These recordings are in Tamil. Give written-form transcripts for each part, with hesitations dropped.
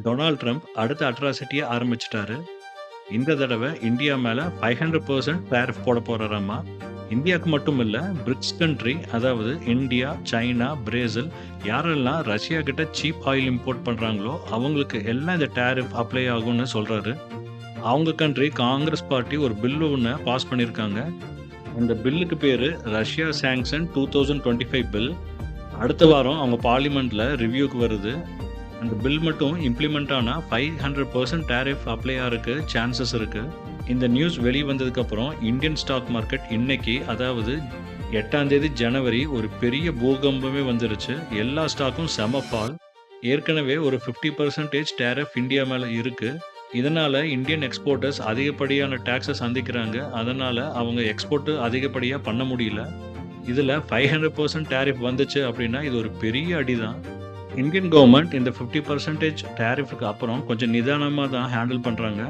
டொனால்ட் ட்ரம்ப் அடுத்த அட்ராசிட்டிய ஆரம்பிச்சுட்டாரு. இந்த தடவ இந்தியா மேல 500% டாரிஃப் போடப் போறாராமா. இந்தியாக்கு மட்டும் இல்ல, பிரிக்ஸ் கண்ட்ரி அதாவது இந்தியா, சைனா, பிரேசில் யாரெல்லாம் ரஷ்யா கிட்ட சீப் ஆயில் இம்போர்ட் பண்றாங்களோ அவங்களுக்கு எல்லாம் இந்த டாரிஃப் அப்ளை ஆகும்னு சொல்றாரு. அவங்க கண்ட்ரி காங்கிரஸ் பார்ட்டி ஒரு பில் ஒண்ண பாஸ் பண்ணியிருக்காங்க. இந்த பில்லுக்கு பேரு ரஷ்யா சாங்ஷன் 2025 பில். அடுத்த வாரம் அவங்க பார்லிமெண்ட்ல ரிவ்யூக்கு வருது. அந்த பில் மட்டும் இம்ப்ளிமெண்ட் ஆனா 500% டாரிஃப் அப்ளை ஆறதுக்கு சான்சஸ் இருக்கு. இந்த நியூஸ் வெளிய வந்ததுக்கு அப்புறம் இந்தியன் ஸ்டாக் மார்க்கெட் இன்னைக்கு அதாவது 8ஆம் தேதி ஜனவரி ஒரு பெரிய பூகம்பமே வந்துருச்சு. எல்லா ஸ்டாக்கும் செம ஃபால். ஏற்கனவே ஒரு 50% டாரிஃப் இந்தியா மேல இருக்கு. இதனால இந்தியன் எக்ஸ்போர்ட்டர்ஸ் அதிகப்படியான டாக்ஸ சந்திக்கிறாங்க. அதனால அவங்க எக்ஸ்போர்ட் அதிகப்படியா பண்ண முடியல. இதுல 500% டாரிஃப் வந்துச்சு அப்படின்னா இது ஒரு பெரிய அடிதான். இந்தியன் கவர்மெண்ட் இந்த 50% டாரிஃப்க்கு அப்புறம் கொஞ்சம் நிதானமா தான் ஹேண்டில் பண்றாங்க.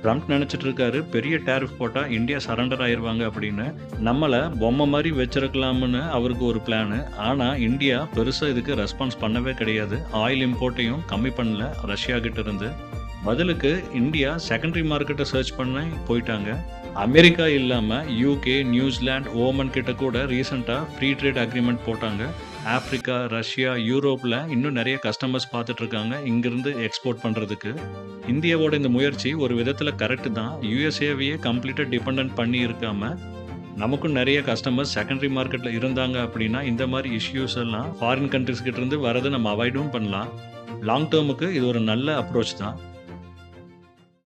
ட்ரம்ப் நினைச்சிட்டு இருக்காரு பெரிய டாரிஃப் போட்டா இந்தியா சரண்டர் ஆயிருவாங்க அப்படின்னு. நம்மள பொம்மை மாதிரி வச்சிருக்கலாம்னு அவருக்கு ஒரு பிளான். ஆனா இந்தியா பெருசா இதுக்கு ரெஸ்பான்ஸ் பண்ணவே கிடையாது. ஆயில் இம்போர்ட்டையும் கம்மி பண்ணல ரஷ்யா கிட்ட இருந்து. பதிலுக்கு இந்தியா செகண்டரி மார்க்கெட்டை சர்ச் பண்ண போயிட்டாங்க. அமெரிக்கா இல்லாம யூகே, நியூசிலாந்து, ஓமன் கிட்ட கூட ரீசெண்டா ஃப்ரீ ட்ரேட் அக்ரிமெண்ட் போட்டாங்க. ஆப்பிரிக்கா, ரஷ்யா, யூரோப்ல இன்னும் நிறைய கஸ்டமர்ஸ் பார்த்துட்டு இருக்காங்க இங்கிருந்து எக்ஸ்போர்ட் பண்றதுக்கு. இந்தியாவோட இந்த முயற்சி ஒரு விதத்துல கரெக்ட் தான். யுஎஸ்ஏவையே கம்ப்ளீட்டா டிபெண்டன்ட் பண்ணி இருக்காம நமக்கும் நிறைய கஸ்டமர்ஸ் செகண்டரி மார்க்கெட்ல இருந்தாங்க அப்படின்னா இந்த மாதிரி இஷ்யூஸ் எல்லாம் ஃபாரின் கண்ட்ரிஸ் கிட்ட இருந்து வரதை நம்ம அவாய்டும் பண்ணலாம். லாங் டேர்முக்கு இது ஒரு நல்ல அப்ரோச் தான்.